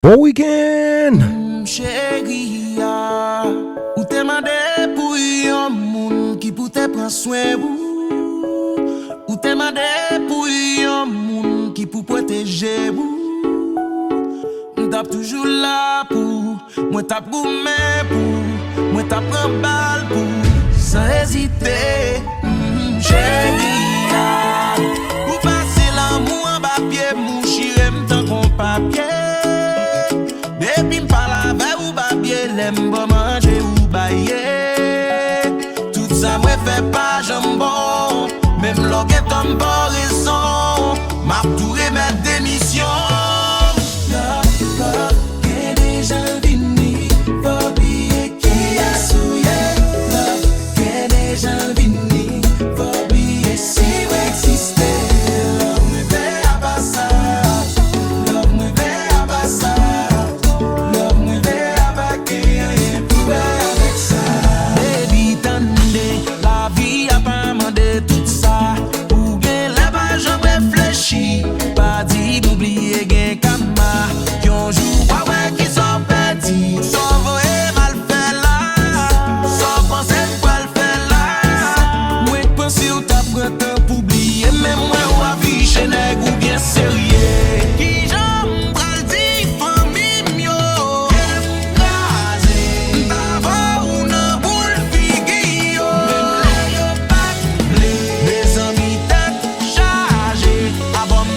Bon week-end! Chérie, ou te mande pour yon moun qui pou te prend soin ou te mande pour yon moun qui pou protéger ou t'ap toujours là pour moi t'ap goumé pour moi t'ap prend balle pour sans hésiter. Chérie, ou passer l'amour en bas pied mouchire m'tan qu'on papier. Depuis m'parle avec ou babier, l'aime pas manger ou bailler. Tout ça me fait pas jambon, même l'orgue comme pas raison. M'a tout remettre démission. Love, qu'est déjà vini, faut oublier qui a souillé. Love, qu'est déjà vini, faut oublier si vous existez. Love me fait à passage, love me fait à passage. Pas dit d'oublier gen kama yon jou pas ouais qui sont petits sans voyer mal fait là sans penser quoi le fait là moi penser ou t'as pris temps pour oublier même moi ou affiche nèg ou bien sérieux qui j'aime pral di famille mio raser d'avant ou nan boule figure même les yo pas les amis tête chargé abom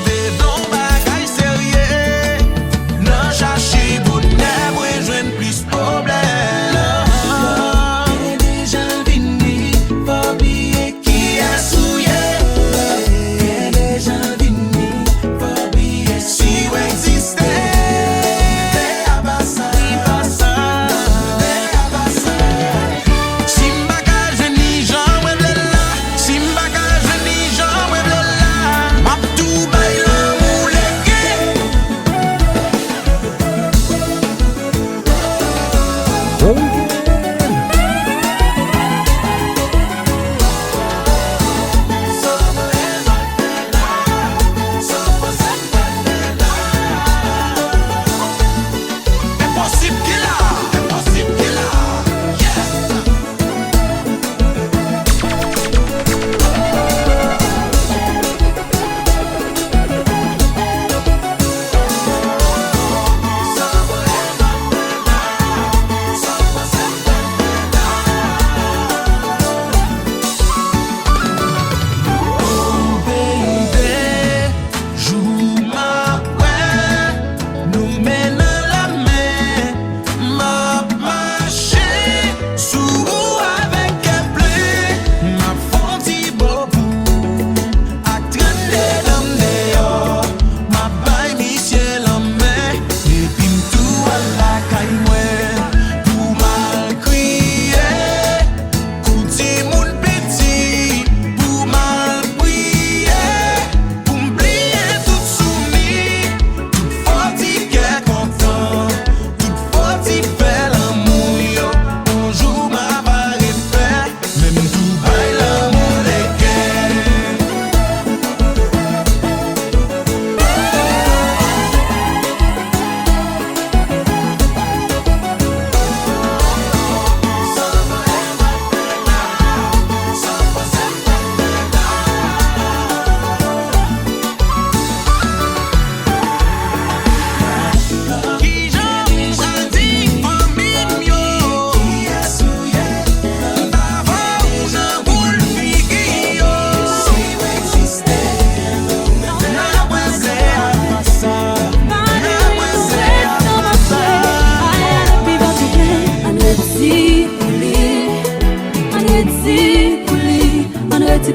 chercher bonheur, moi joindre plus problème. Déjà vini, faut oublier qui a souillé. Déjà vini, faut oublier si vous existez. Si m'baka jeni Jean ouais là, si m'baka jeni Jean ouais là, m'a tout bail l'amour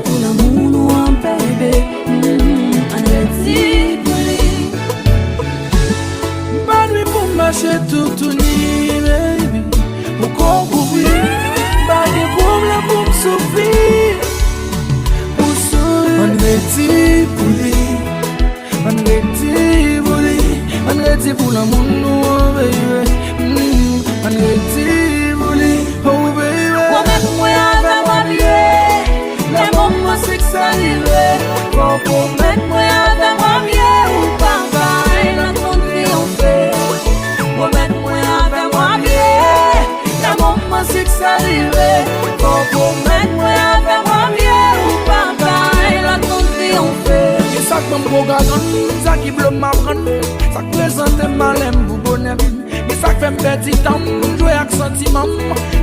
pour l'amour nous en bébé, ready pour lui. Pas nuit pour marcher tout nuit, baby. Pour qu'on couvre, pas de problème pour me souffrir. Pour sourire, ready pour lui, ready pour lui, ready pour l'amour nous en bébé, ready pour lui, oh baby. Moi avec moi bien, les moments c'est que ça arrive. Pour mettre moi avec moi bien, ou pas, la contrée on fait. ça que mon programme, ça qui bloque ma prenne, ça qui présente malem pour bonheur. Mais ça fait petit temps, jouer avec sentiment,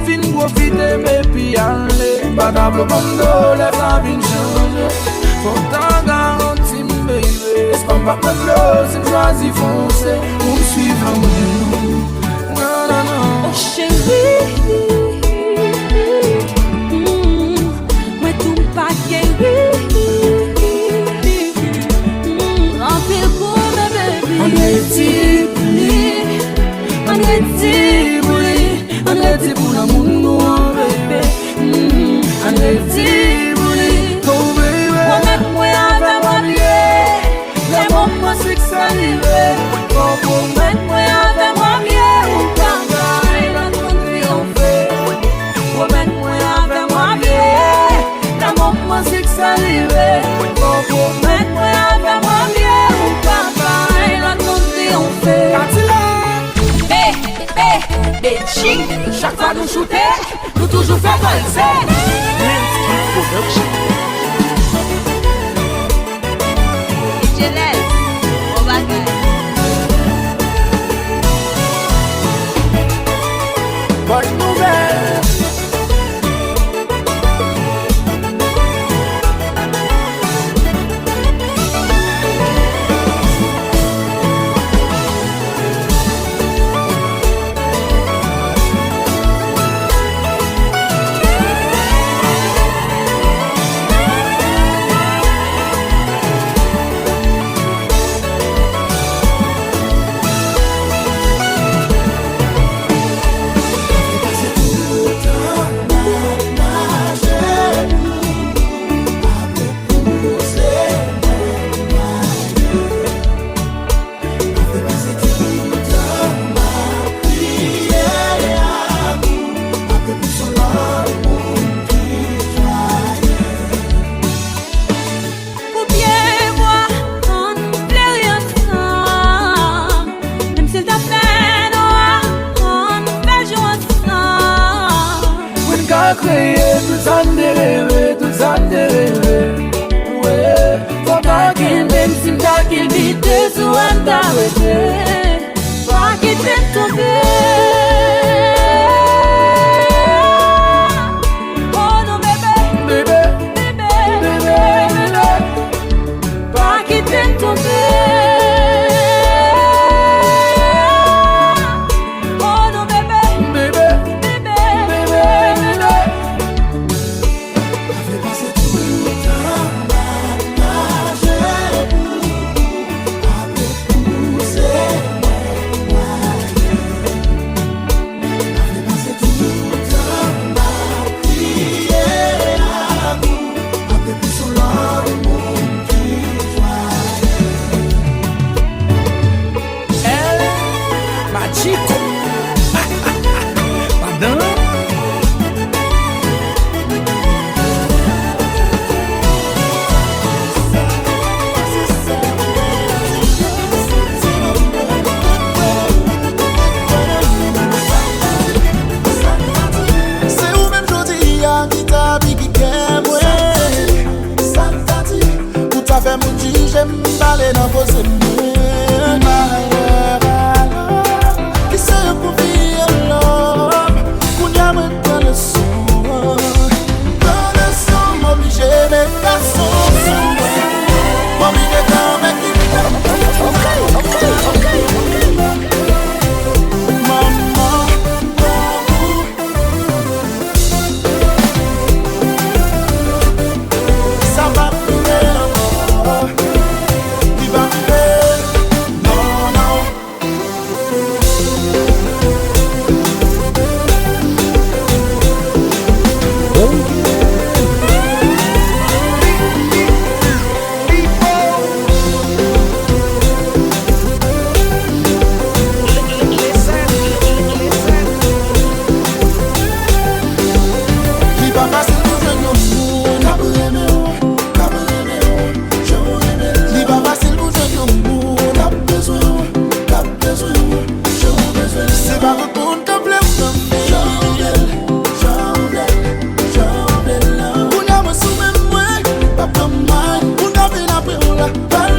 fin profiter, mais puis aller. Badable bando, les femmes viennent changer. Faut t'en garantir, baby. Est-ce qu'on va me close, c'est choisi foncer, pour me suivre à mon. Non, non, non. Oh chérie, moi tout pas guéri. Remplir pour mes bébés. On est dit pour l'amour, bébé. On est dit pour lui, oh baby. Moi avec moi bien, les moments c'est que ça arrive. Moi avec moi bien, ou pas gagne la triompher. Moi avec moi bien, les moments c'est que ça arrive. Moi avec moi bien, ou pas gagne la triompher. Ching, chaque fois nous shooter, nous toujours fait valser. Jeunesse, on va gagner. Bonne nouvelle. Tout ça de rêver. Ouais, faut pas qu'il même si m'ta qu'il vite sous un t'arrêter. Pas qu'il t'aime tomber. Oh non bébé, bébé, bébé, bébé, bébé. Pas qu'il t'aime tomber. J'aime parler dans vos ennemis. Qui se confie à l'homme, qu'on y a dans le son. Dans le son, m'obligé d'être la sauce. M'obligé d'en mettre une maman, ça va plus encore. Papa,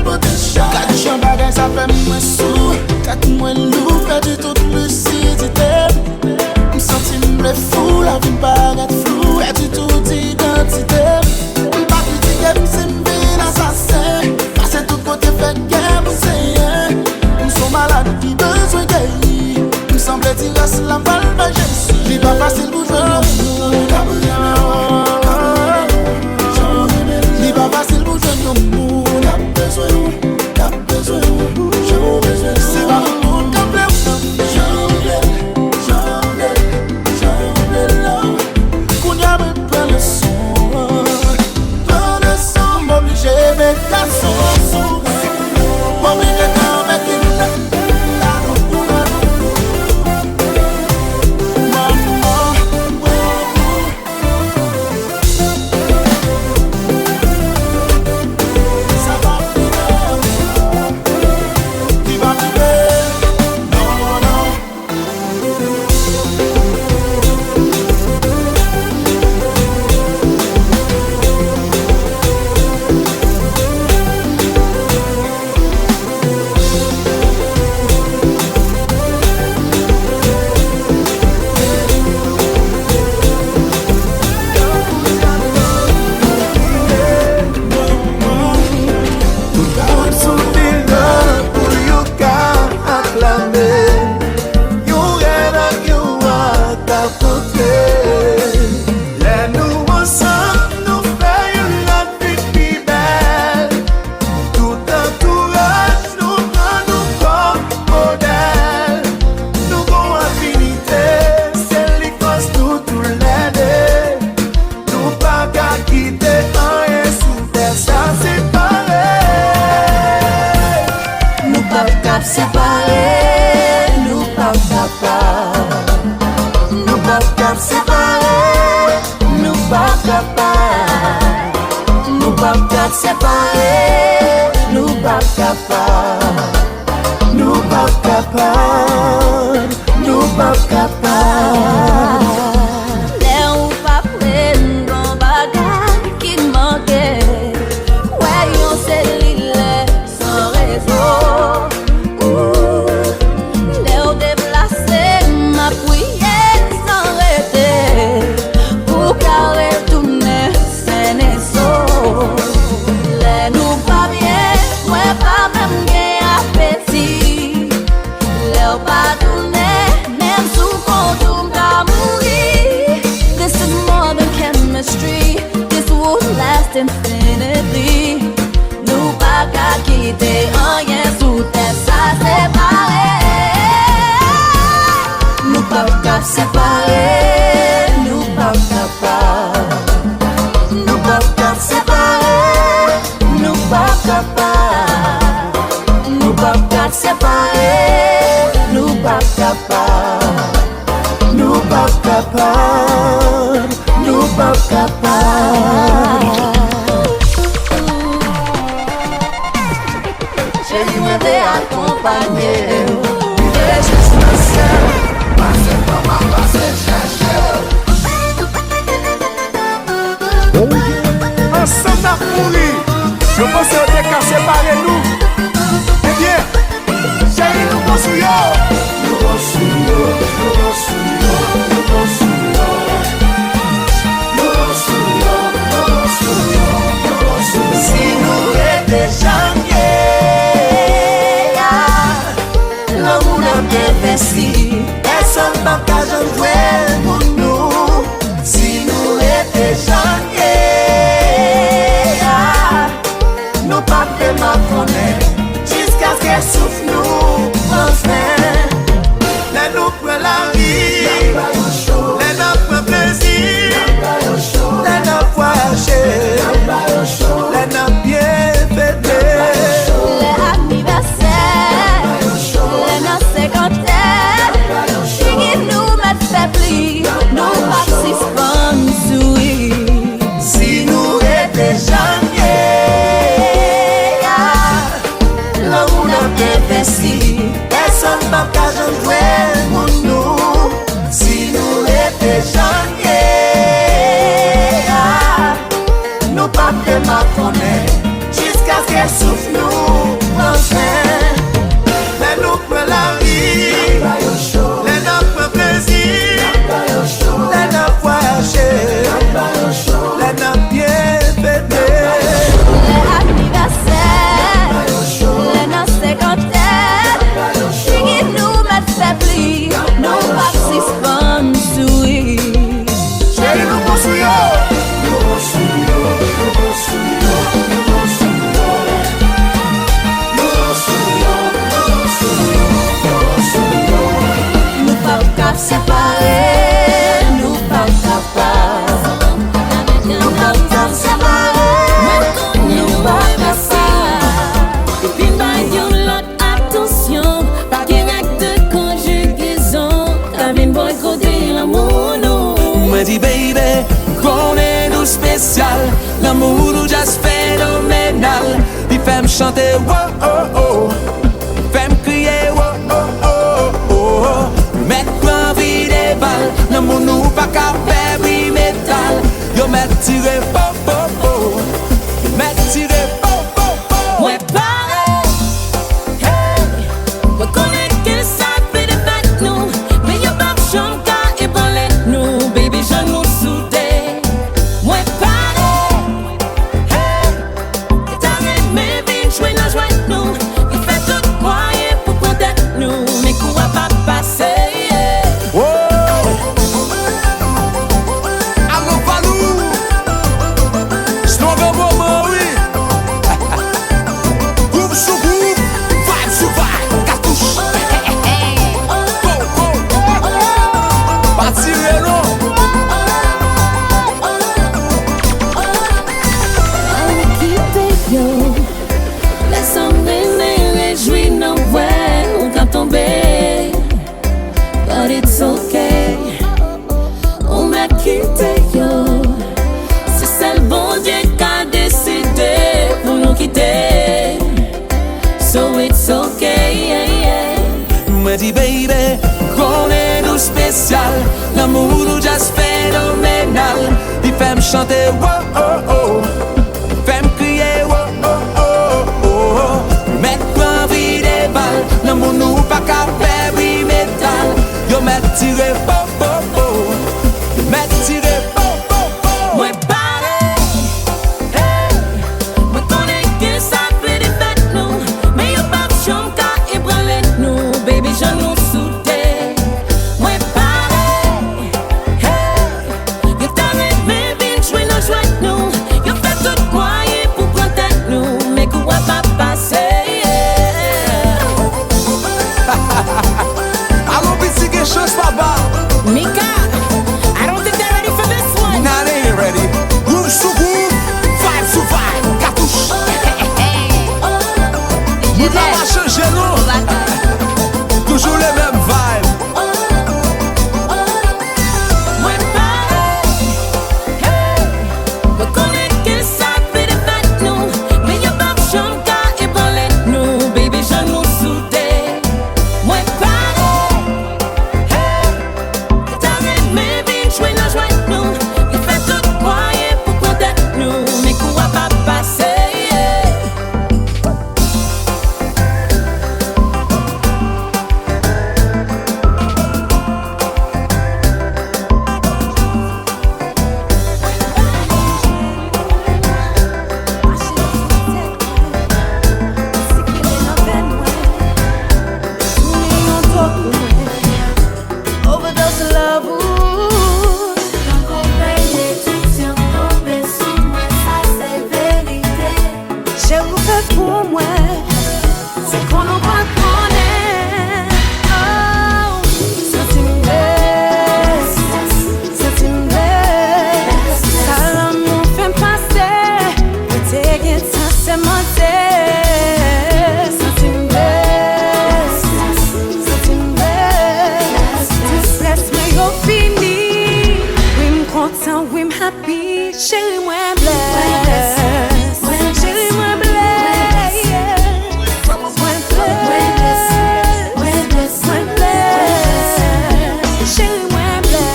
chanter, oh oh oh. Fais-moi crier, oh oh oh oh. Mettre l'envie des balles, non mon nous pas qu'à faire briller métal. Yo mettre tirer, oh oh oh. Mettre tirer, oh oh oh. Ouais, pareil, hey. Ouais, connaît que ça fait des fêtes, nous. Mais y'a pas de chambre qu'à ébranler, nous. Baby, je nous soudais. Ouais, pareil, hey. T'arrêtes, mais vite, jouer la joie, nous. Il fait tout moyen pour protéger nous. Mais quoi pas passer, yeah. Oh. Allô, Valou. Stronger moment, oui. Groove sous groove, vibe sous vibe, cartouche. Go, go. Parti vélo. Elle quitte yo. Laisse-moi réjouir, non, ouais, on va tomber. But it's okay. On m'a quitté, yo. C'est le bon Dieu qui a décidé pour nous quitter. So it's okay, yeah, yeah. Me dit baby, qu'on est nous spécial. L'amour nous juste phénoménal. Il fait me chanter, oh oh oh. Fait me crier, oh oh oh oh. Mettre l'envie des balles. L'amour nous pas qu'à faire briller métal. Yo mettre tirer, oh oh oh. Mettre tirer, oh oh oh. Moi pareil, hey. Moi connais que ça fait des fêtes, nous. Mais y'a pas de chambre qu'à ébranler, nous. Baby, je nous soudais. Moi pareil, hey. Y'a t'arrête, mais vite, jouer la joie, nous. Y'a fait tout moyen pour protéger nous. Mais quoi pas passer, yeah. Allô, petit quelque chose, papa. Mika, I don't think they're ready for this one. Nah, they ain't ready. Groove sous groove, vibe sous vibe, cartouche. Nous n'avons pas changé, non. Toujours les mêmes vibes. Moi pareil, hey. Moi connais que ça fait des fêtes, nous. Mais y'a pas de chambre qu'à ébranler, nous. Baby, je nous soudais. Moi pareil, hey. T'arrêtes, mais vite, jouer la joie, nous. Il fait tout moyen pour protéger nous. Mais quoi pas passer, yeah. Overdose of love, ooh. Quand Konpa l'éducation tombée sous moi, ça c'est vérité. J'ai ouvert pour moi, c'est qu'on n'en va connaître. Oh, ça t'aime ça l'amour fait passer. T'es guet, ça c'est monté. Oui, happy, chérie, moi blesse. Chérie, moi blesse. Moi blesse. Chérie, moi blesse. Chérie, moi blesse.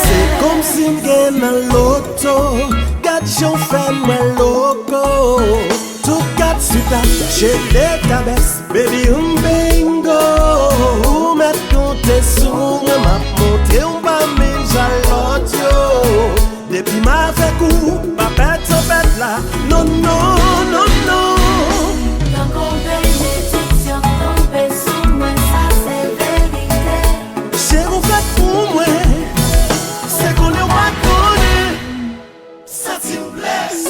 C'est comme si m'gagne un loto. Got your fan, moi loco. Tout cat super, chez les cabesses. Baby, bingo. Ou mettre compter sur moi, m'a monté un bas, mais j'allot yo. Depuis ma fait coup, ma bête en bête là. Non, non, non, non. Quand Konpa l'éducation tombée sous moi, ça c'est vérité. C'est qu'on fait pour moi. C'est qu'on est pas connu. Ça t'y blesse.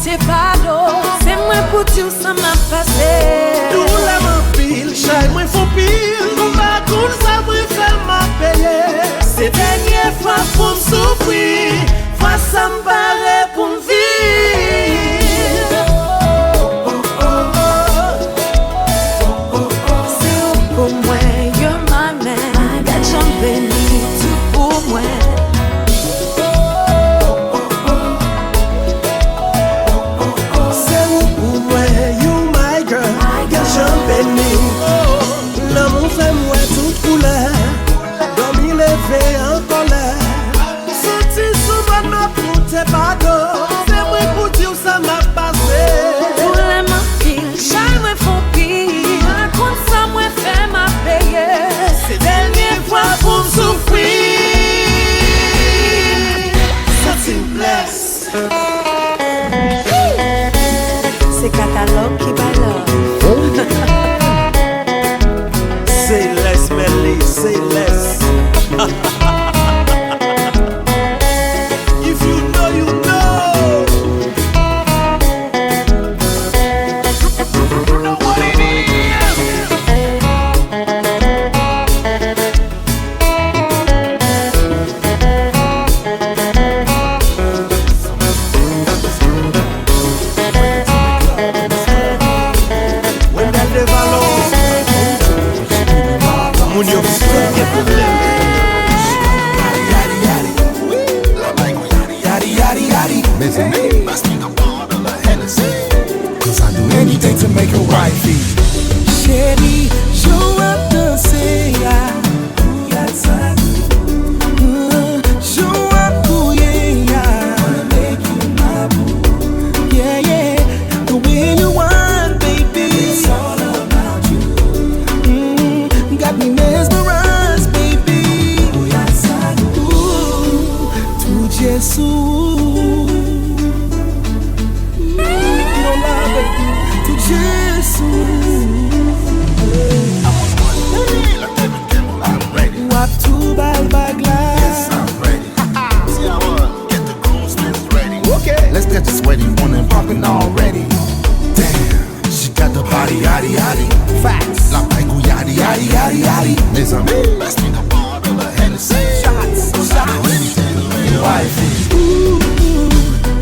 c'est pas d'eau. C'est moi pour dire ça m'a passé. Tout la m'empile, chaque moi faut pile. Nous pas comme ça, moi faire m'a payé. C'est dernière fois pour me souffrir. Fois ça me paraît pour me vivre. C'est pour moi, you're my man. That j'en bénis tout pour moi. C'est pour moi, you my girl. That j'en bénis. L'amour fait moi toute couleur. Dormi levé en colère. Sorti souvent n'a pour tes bateaux. C'est moi pour dire ça m'a passé. Tous les matins, chaque moi font pire. Raconte ça, moi fait m'a payer. C'est dernière fois pour me souffrir. Ça te blesse. C'est catalogue qui balade. Say less, Melly, say less. If you know, you know. You know what it is. When that develops, when you get problem. Missing me, must be the bottle of Hennessy. Cause I do anything to make her wifey. Chérie, je vais danser. Je vais couiller. Yeah, yeah. The way you want, baby. It's all about you. Got me mesmerized, baby. Ooh, to Jesus. What to buy by glass? Yes, I'm ready. See how get the groomsmen's ready. Okay, let's get this wedding on and popping already. Damn, she got the body, yaddy, yaddy. Facts, la paigu, yaddy, yaddy, yaddy, yaddy. Mes amis, let's make a bottle of Hennessy. Shots, anything to make your wifey. Ooh,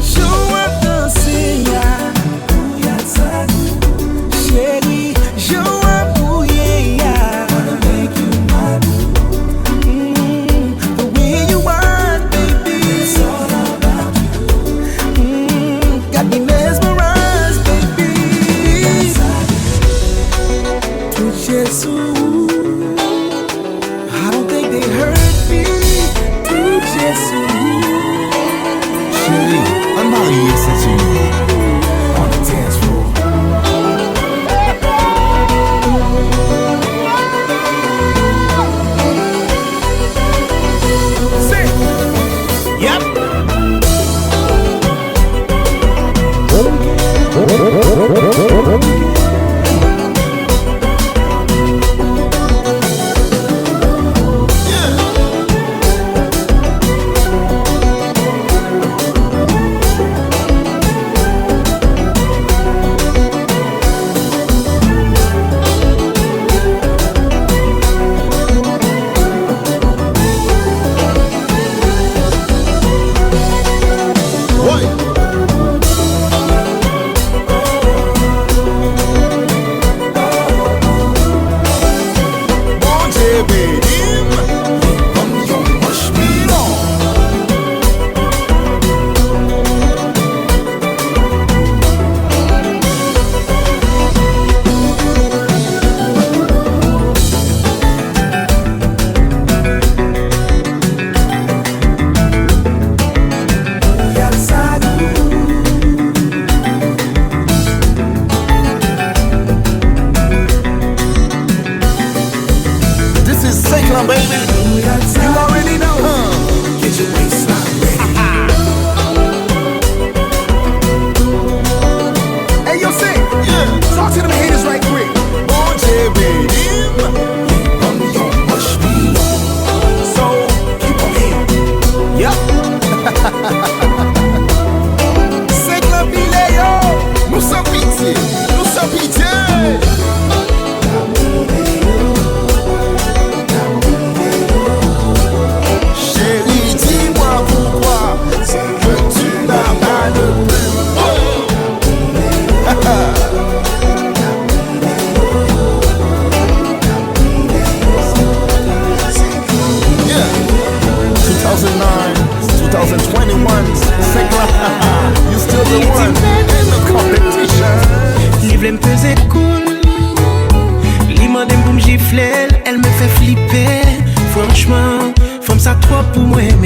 je vais danser. Chérie, je vais bouiller. The way you want, baby. It's all about you. Got me mesmerized, baby. To Jesus. I don't think they hurt me. To Jesus.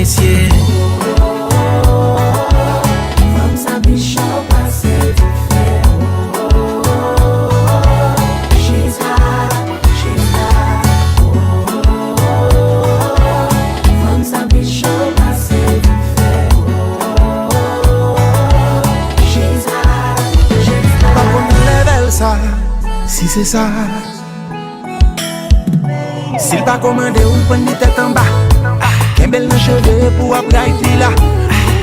messieurs. Comme ça, bichot, passé du fer. She's hot, she's hot. Comme ça, bichot, passé du fer. She's hot, she's hot. Pas pour level ça, si c'est ça. S'il pas commandé ou prendre des têtes en bas. Qu'un bel cheveux pour après puis là.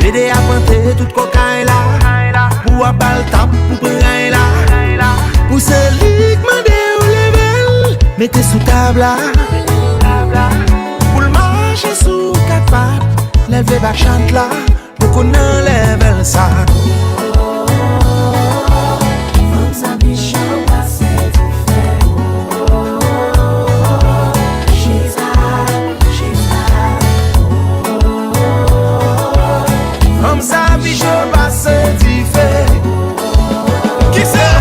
L'aider à planter toute cocaïne là. Pour à bal tap pour prendre là. Pour celui qui m'a dit au level, mettez sous table là. Pour le marcher sous quatre pattes, l'élever bas chante là. Pour qu'on enlève ça. Comme ça, bichot, passé du fer. She's hot, she's hot. Comme ça, bichot passe du fait. Qui c'est?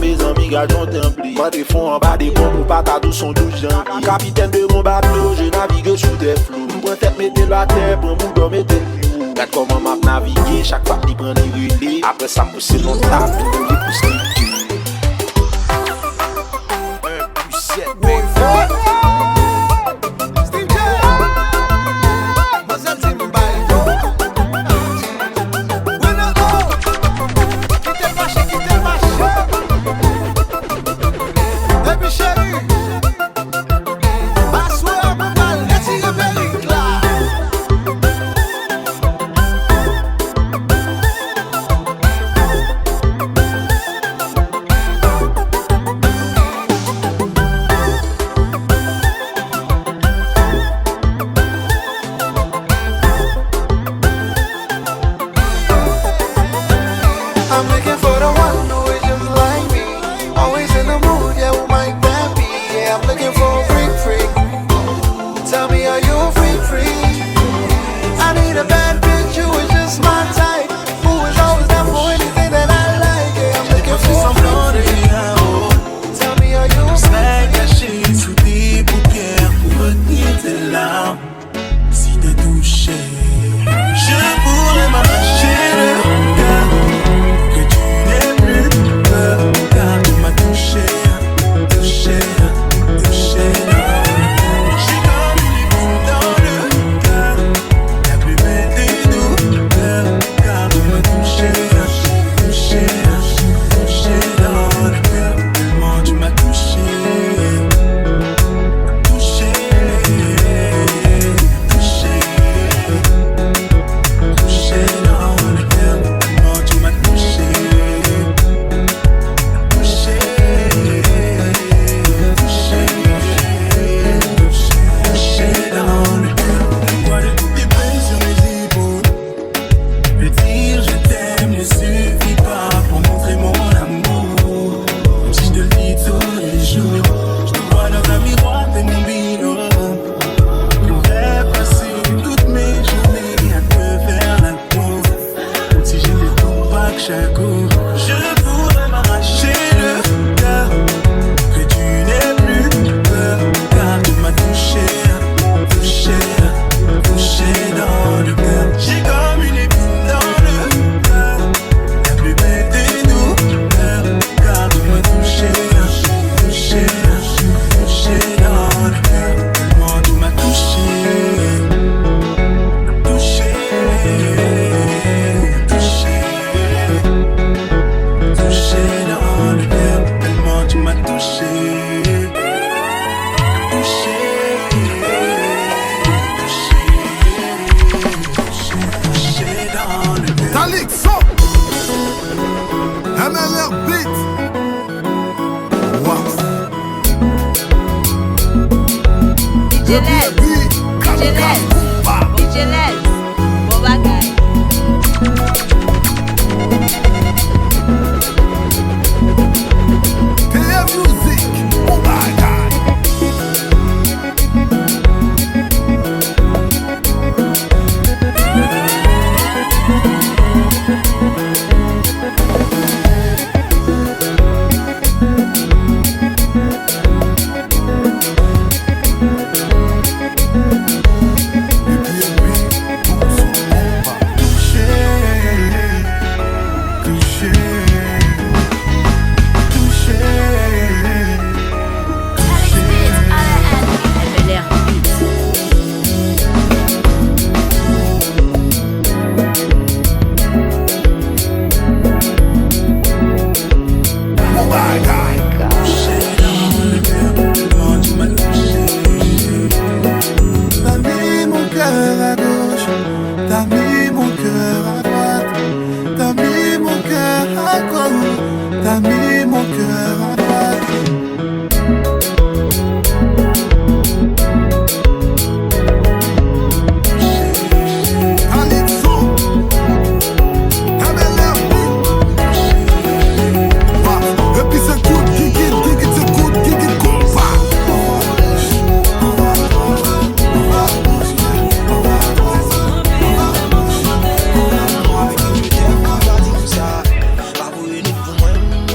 mes amis gardent mon templi. Moi des fonds en bas des ponts pour pas t'adou son 12 janvier. Capitaine de mon bateau, je navigue sous des flots. M'prends tête mettez la terre, prends mon gars mettez le plus haut. Regarde comment m'a navigué, chaque fois qu'il prend des relais. Après ça me pousse mon tap, pour les pousser le cul.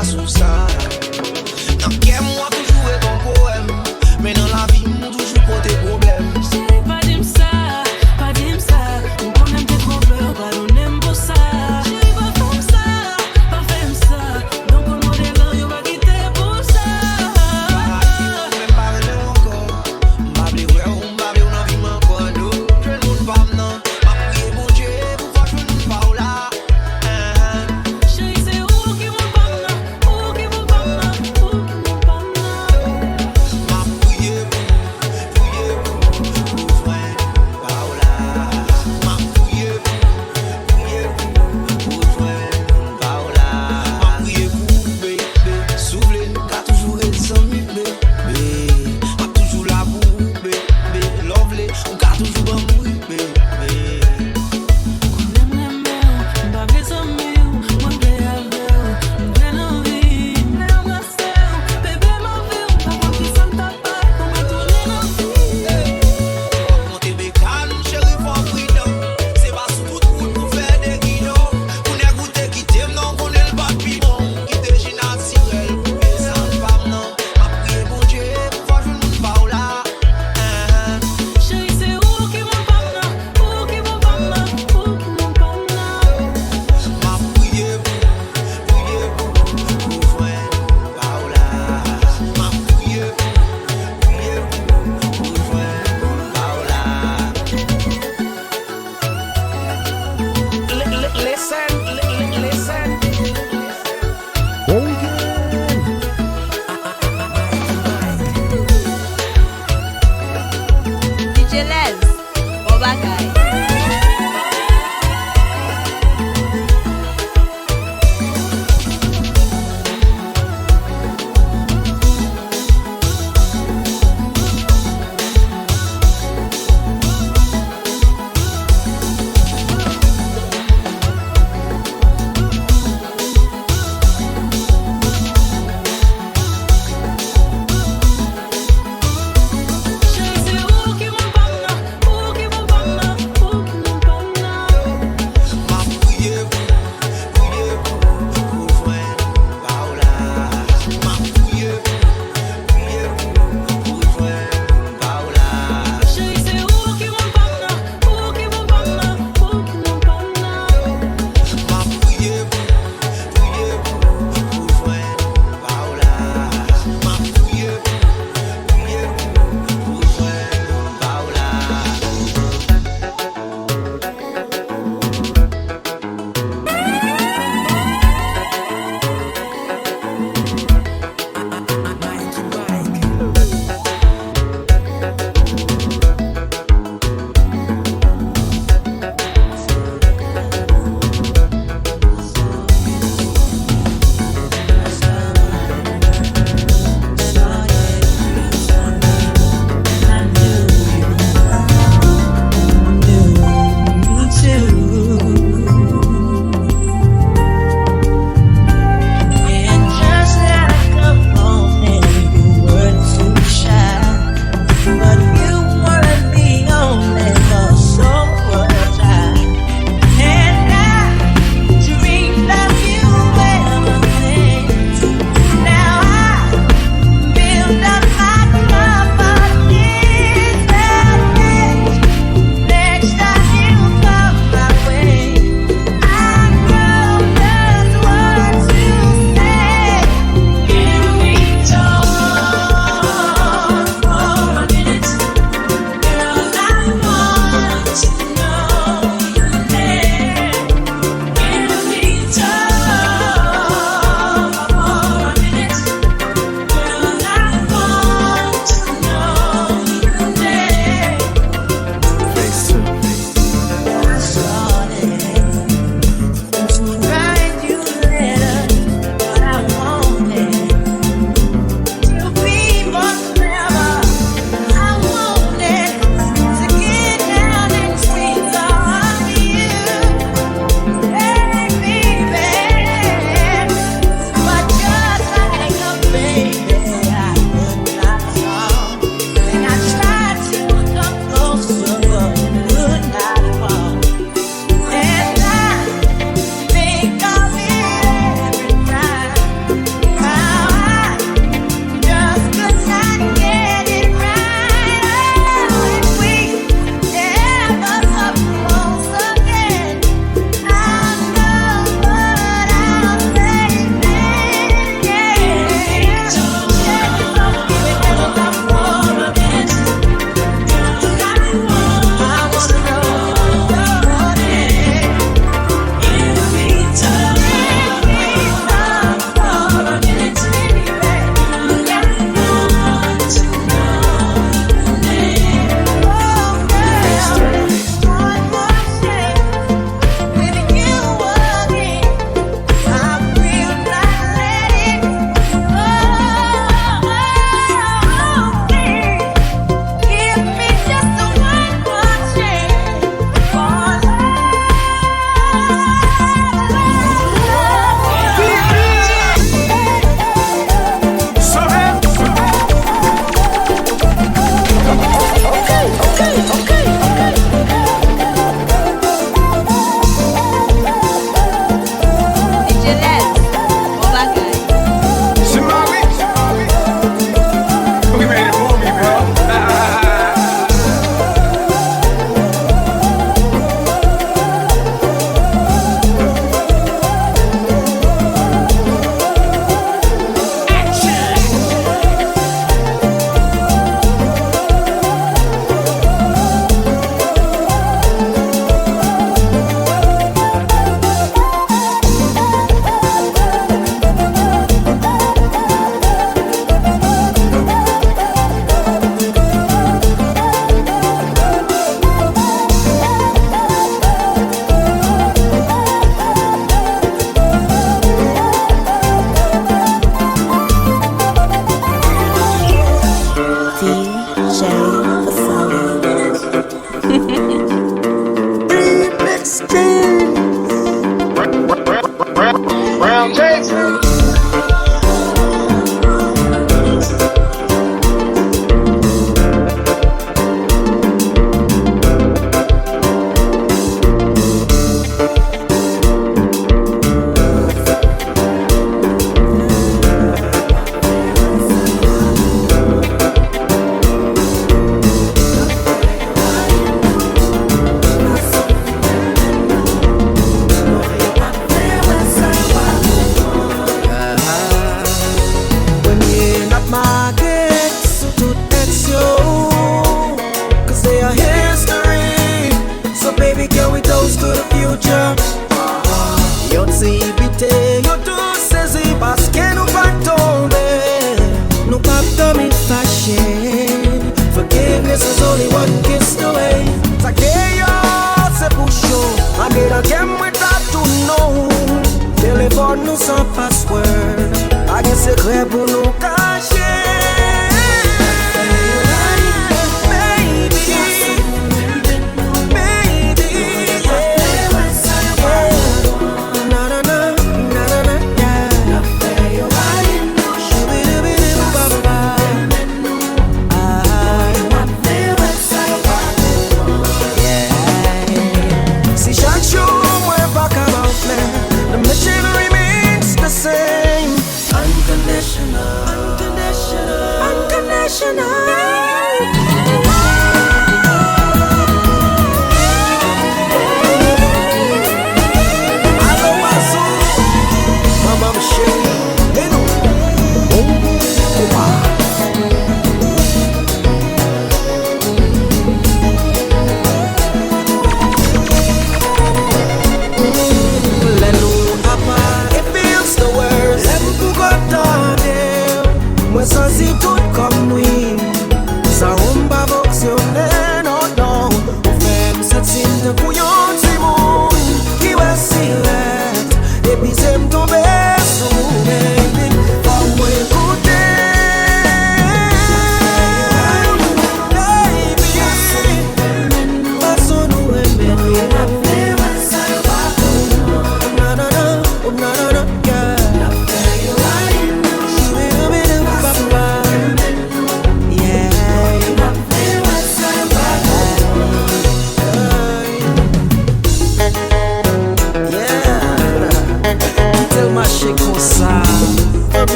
Sous ça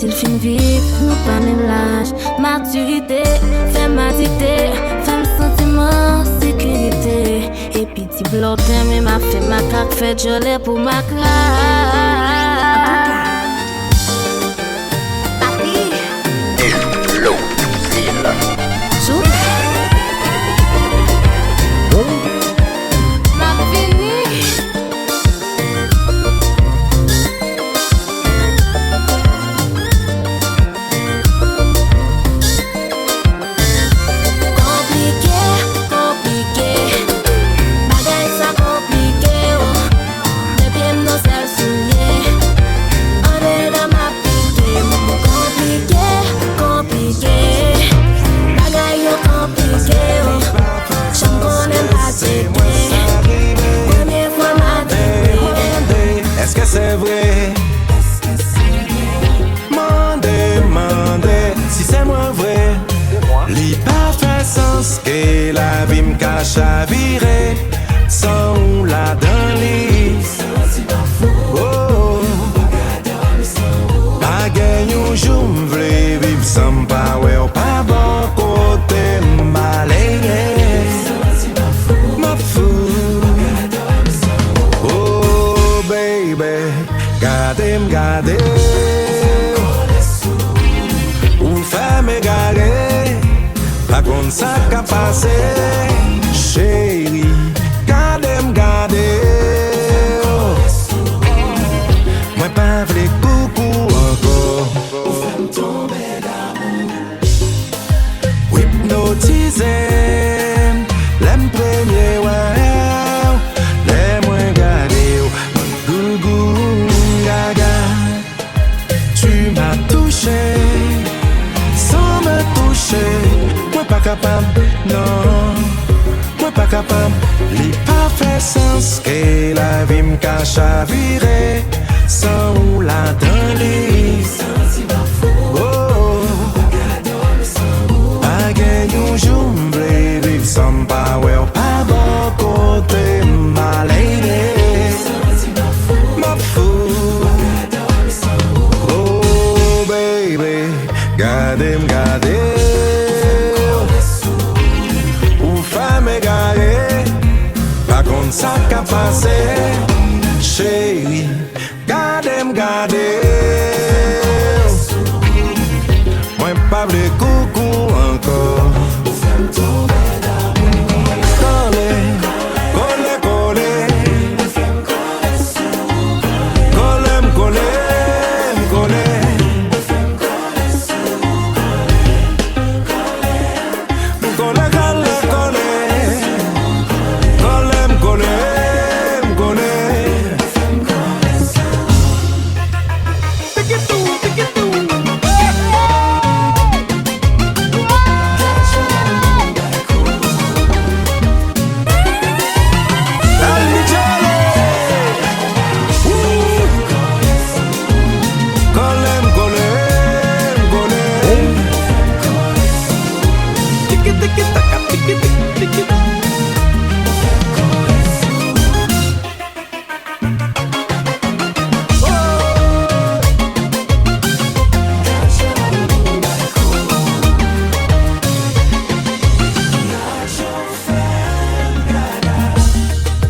S'il fin vivre, nous pas même l'âge. Maturité, femme adité, femme sentiment, sécurité. Et puis ti blotin, mais m'a fait ma cac, fait jolie pour ma classe. Est-ce que c'est vrai? Mandez, si c'est moi vrai. Li pas fait sens que la vie me cache à virer. Sans la dans li. Oh, pas gagne un jour m'vle vivre sans pas ouais ou pas bon côté m'balayé. Ma fou. Oh baby, gade ou fait me garer. Pas comme ça qu'a passé, chérie. Gade oh. Moi pas v'lé coucou encore. Ou fait me tomber d'amour. Hypnotisé, l'aime premier wow. L'aime moins gade gougou gaga. Tu m'as touché sans me toucher. Moi pas capable, non. Moi pas capable. Li pas fait sens que la vie me cache à virer. Sans ou la dans li. Oh, pas gagne un jour m'vle vivre sans pas ouais ou pas bon côté m'balayé. Ma fou. Oh baby, gade ou femme égarée. Pas comme ça qu'a passé, chérie. Gade moi pas v'lé coucou encore.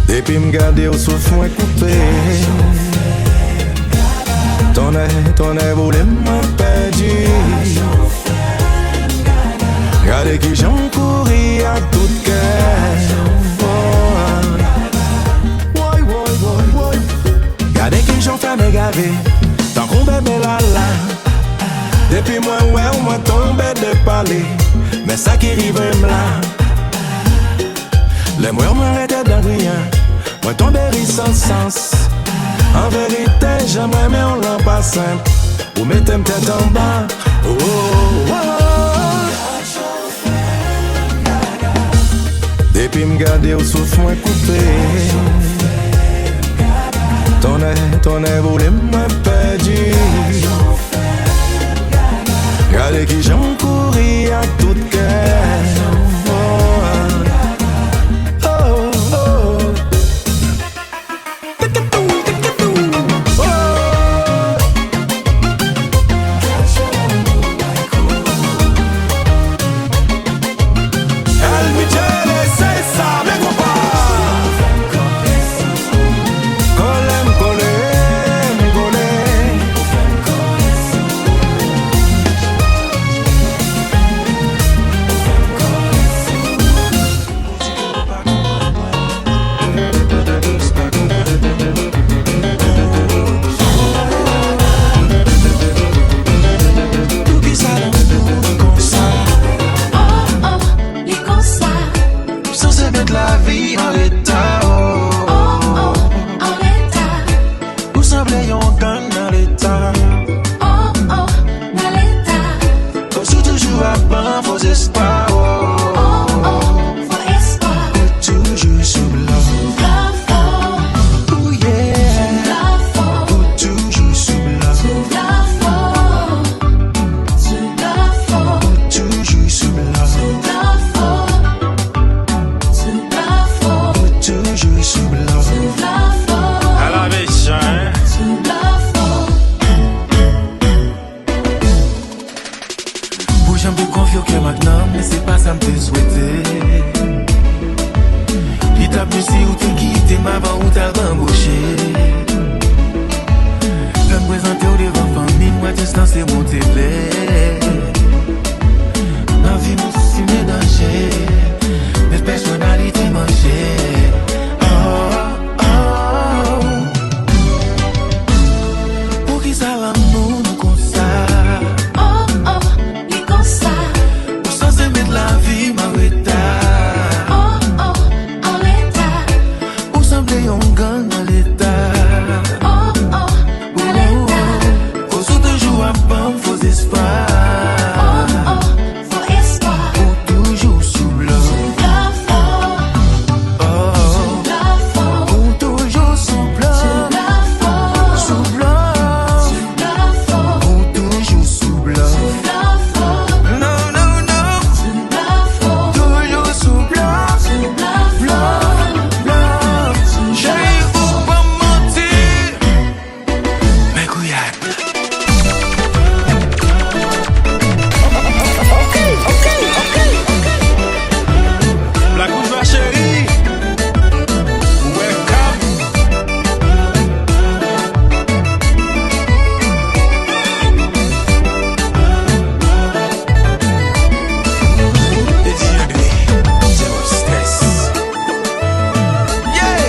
Depuis m'garder au souffle moins coupé. Ton air voulait m'a perdu. Regardez qui j'en couris à toute cœur. Regardez qui j'en fait m'égarer. Tant qu'on bébé là. Depuis moi ouais ou moi tombé de parler. Mais ça qui arrive là. Les mots m'arrêtaient dans rien. Moi tombé sans sens. En vérité j'aimerais mais on l'a pas simple. Ou mettez me tête en bas. Oh, oh, oh. Depuis m'garder au souffle moins coupé. Ton air voulait me perdu. Regardez qui j'en couris à toute cœur. mais c'est pas ça me te souhaiter. Il t'a plus si ou t'es quitté, ma va ou t'as embauché. Je me présenter au devant famille, moi distance c'est mon télé. Ma vie me si mes dangers, mes personnalités manchées. Oh, oh. Pour qui ça l'amour nous comme ça? Oh, oh, les comme ça. Pour censé mettre la vie ma retard. Oh, oh, en l'état. Pour sembler un gang dans l'état. Oh, oh, en l'état. Faut sous toujours à bon faux espoir. Oh, oh, faux espoir. Pour toujours sous l'eau. Pour toujours sous l'eau. Sous l'eau. Pour toujours sous l'eau. Non, non, non. Toujours sous l'eau. Chérie, faut pas mentir. Mais couillade. La Konpa chérie. Welcome. Zéro stress. Yeah.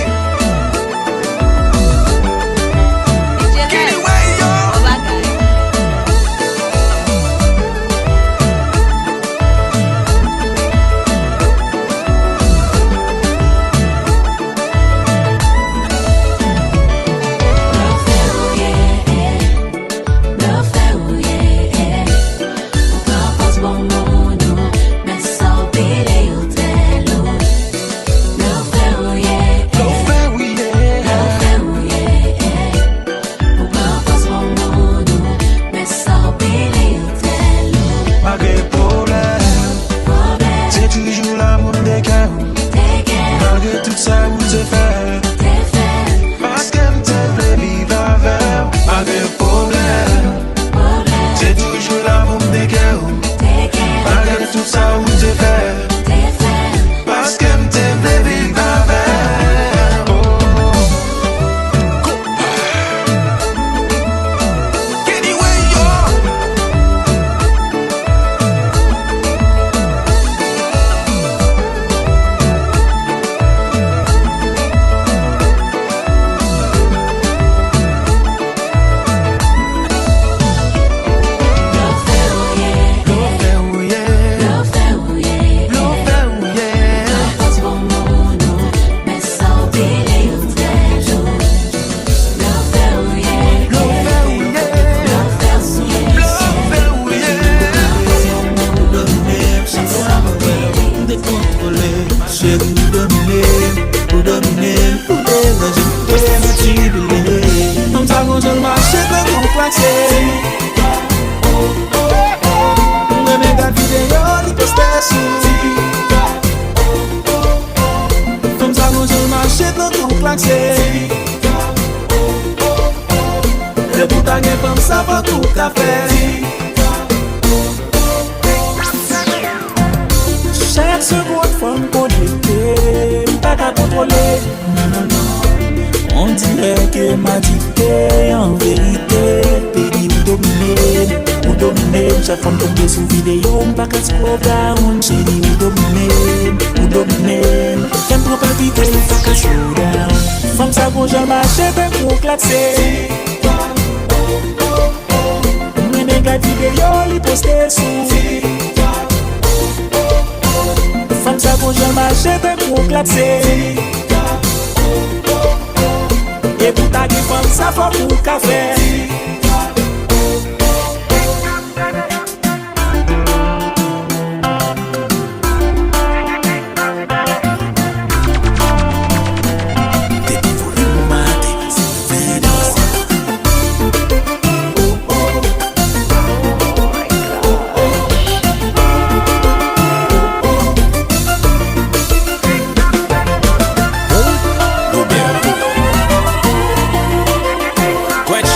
Get away, yo. Malgré problème, c'est toujours l'amour des cœurs. Malgré tout ça, où te faire. Parce qu'elle te fait vivre avec. Malgré problème, c'est toujours l'amour des cœurs. Malgré tout ça, où te faire. Parce qu'elle te fait vivre avec. Konpa. Anyway, yo. Comme ça qu'on se marche, c'est qu'on classe. Le méga vidéo, il peut se comme ça qu'on se marche, c'est qu'on classe. Le bouton est comme ça, pas tout café. Chaque seconde, faut me connecter, pas qu'à contrôler. On dirait que m'a dicté en vérité. Baby, vous dominez. Chaque fois que tombe sous vidéo, m'pas qu'à se programme. Chérie, vous dominez. J'aime trop pas vite, pas qu'à slow down. Femme ça qu'on j'aime marcher, ben pour classer. Mes méga vidéo, les poster sous. Femme ça qu'on j'aime marcher, ben pour classer. Et pour ta femme, ça faut pour café.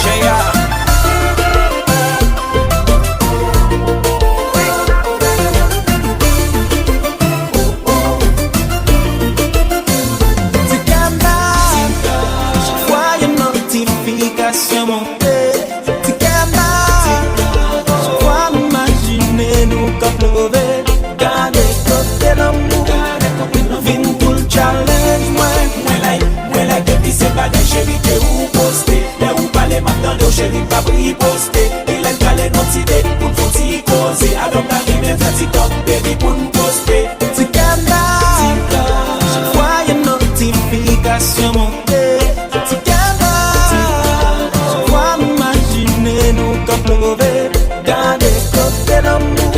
Cheia. chéri pas riposter. Il est calé notre idée pour nous t'y causer. Alors t'as mis mes TikTok, baby, pour nous poster. Tikanda, chaque fois y'a une notification montée. Tikanda, chaque fois m'imaginer nous comme lever. Gardez côté d'amour,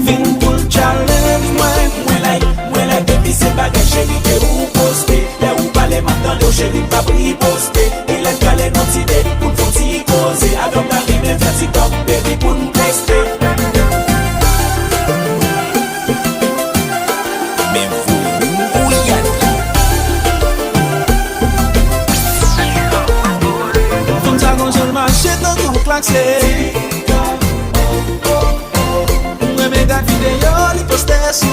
fin pour le challenge. Moi like baby c'est baguette chéri que vous postez. Là où parlez maintenant le chéri pas riposter. Il est calé notre idée pour nous t'y causer. Alors t'as mis mes TikTok, baby, pour nous poster. Marcher dans tout claxé. Moi mes gars vidéo les poster sous.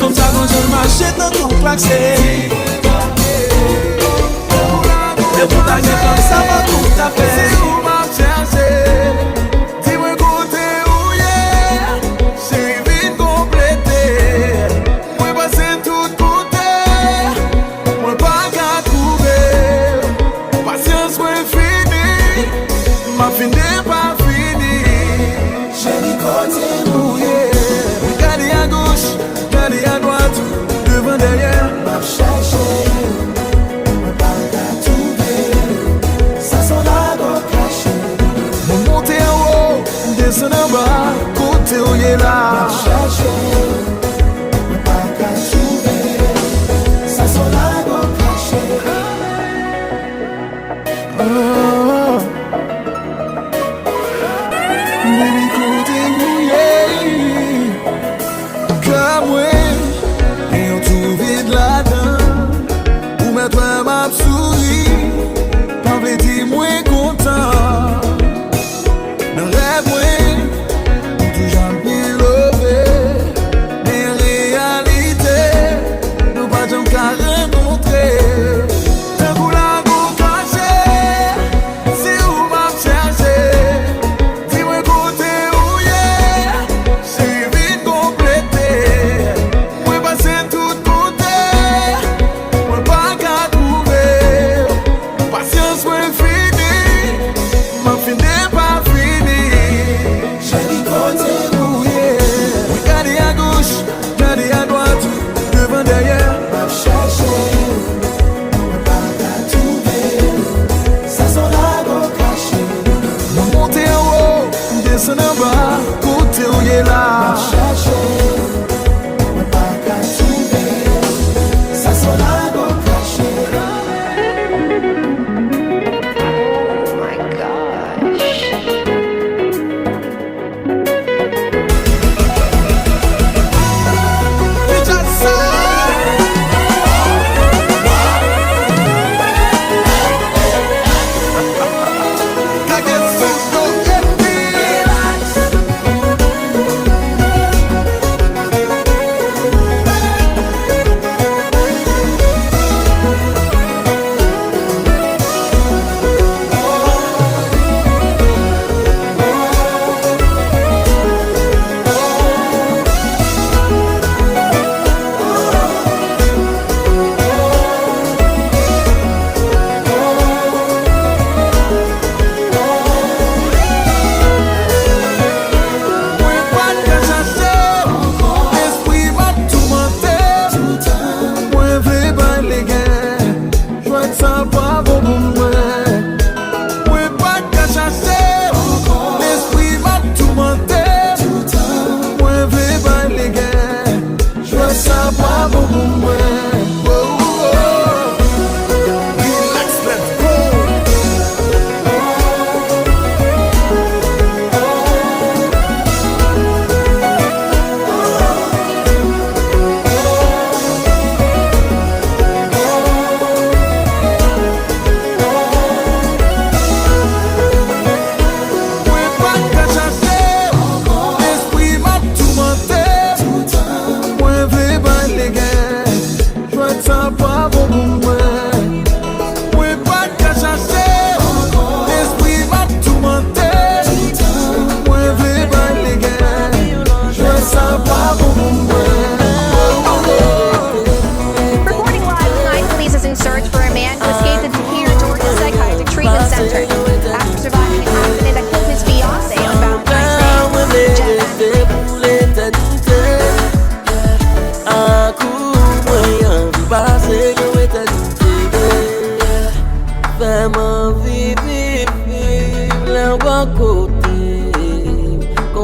Comme ça quand je marche dans tout claxé. Le bout à comme ça va tout à fait. C'est où m'a cherché. Dis-moi côté où y'a. C'est vite complété. Moi passer tout côté. Moi pas qu'à trouver. Patience moi fini. Ma fin n'est pas fini. Chérie côté où y'a. Regardez à gauche, regardez à droite. Devant derrière. Ma chercher. Descends en bas, côté où il est là. Chercher, mais pas qu'à trouver. Ça sent la go caché. Baby, côté où il est. Comme moi, et on trouve de la dent. Ou mettre un map souris. Pas me dire moins content. Rêve, toujours bien levé, mais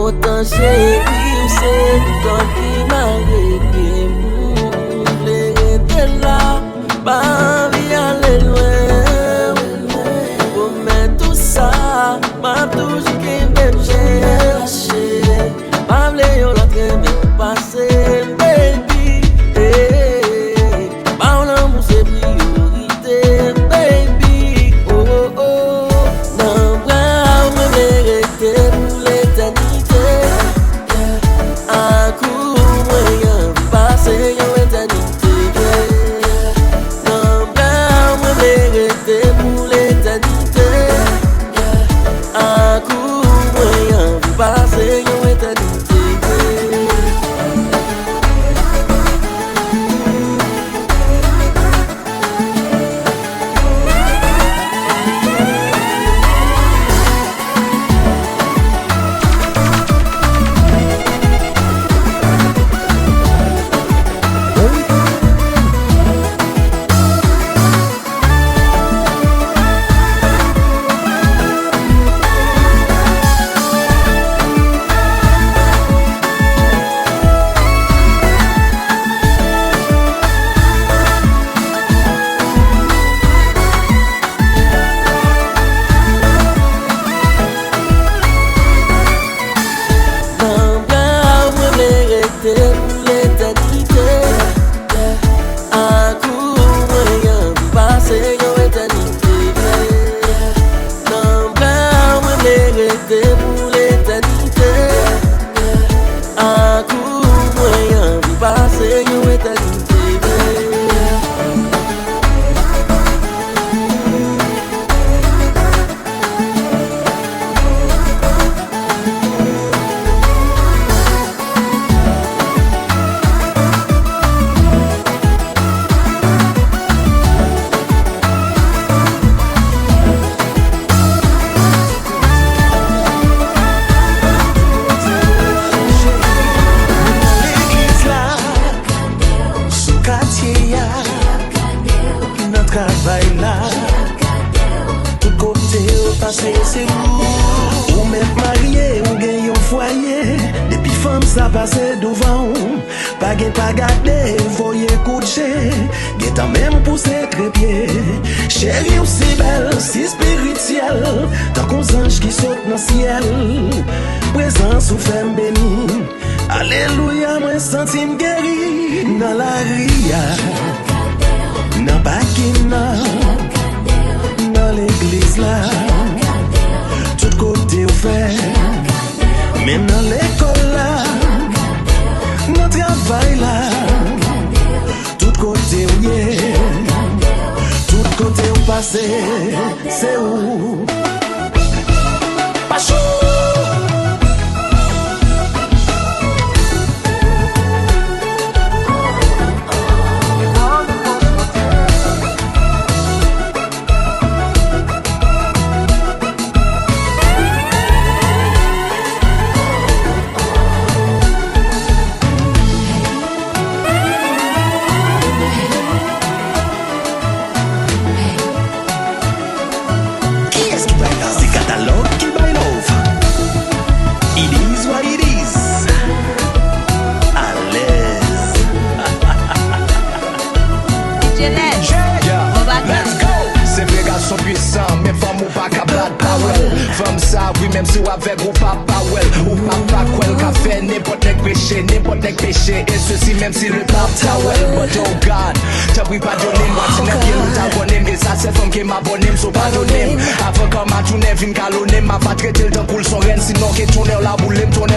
Autant chérie, c'est quand qui m'a arrêté. T'es là, pas vie aller loin. Pour mettre tout ça, m'a toujours qu'aimé chercher. Pas v'lé yon la treme passer, baby. Pas l'amour c'est priorité, baby. Oh oh oh. Non, bras, me mérite pour l'éternité. Un coup, moyen, passer yon éternité. Non, bras, me mérite pour l'éternité. Un coup, moyen, passer yon éternité. C'est où? Même si ou avec ou papa well ou papa quel café n'importe quel péché et ceci même si le papa well but oh God t'as pris pas de name moi t'es bien ou t'abonner et ça c'est femme qui m'abonne so pas de name avant quand ma tourne vin calonner m'a pas traité le temps pour son reine sinon que tourner la boule tourner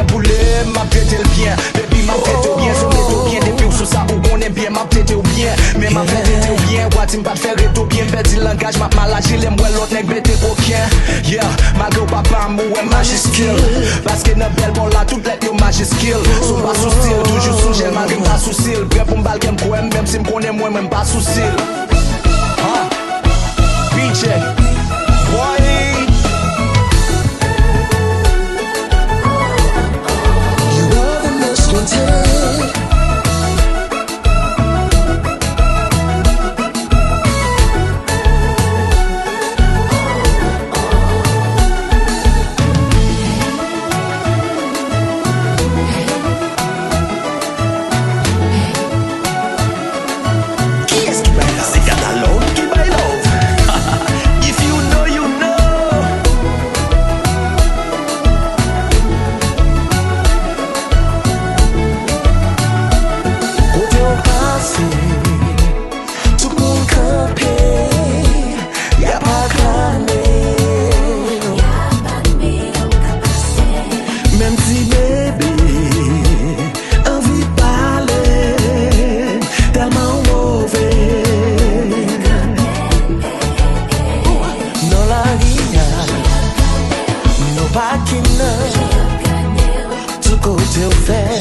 m'a traité le bien baby m'a traité bien so me bien depuis sous ça ou on est bien m'a traité bien mais m'a traité bien what il pas faire tout bien petit langage m'a malade les moi l'autre nèg bête aucun yeah ma go papa ouais magic skill parce que dans belle bon là tout let yo magic skill so pas sous style toujours sous gel malgré pas sous style prêt pour m'bal qu'aime quoi même si m'connais moi même pas sous style BJ boy you are the most wanted. côté au fait,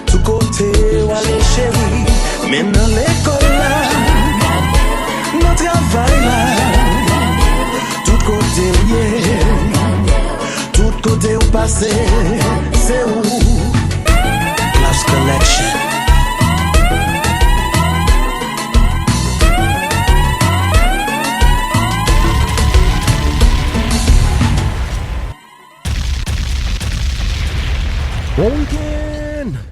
tout côté où aller chérie. Même dans l'école là, dans travail là, tout côté où tout côté où passer, c'est où Class Collection. VOL.1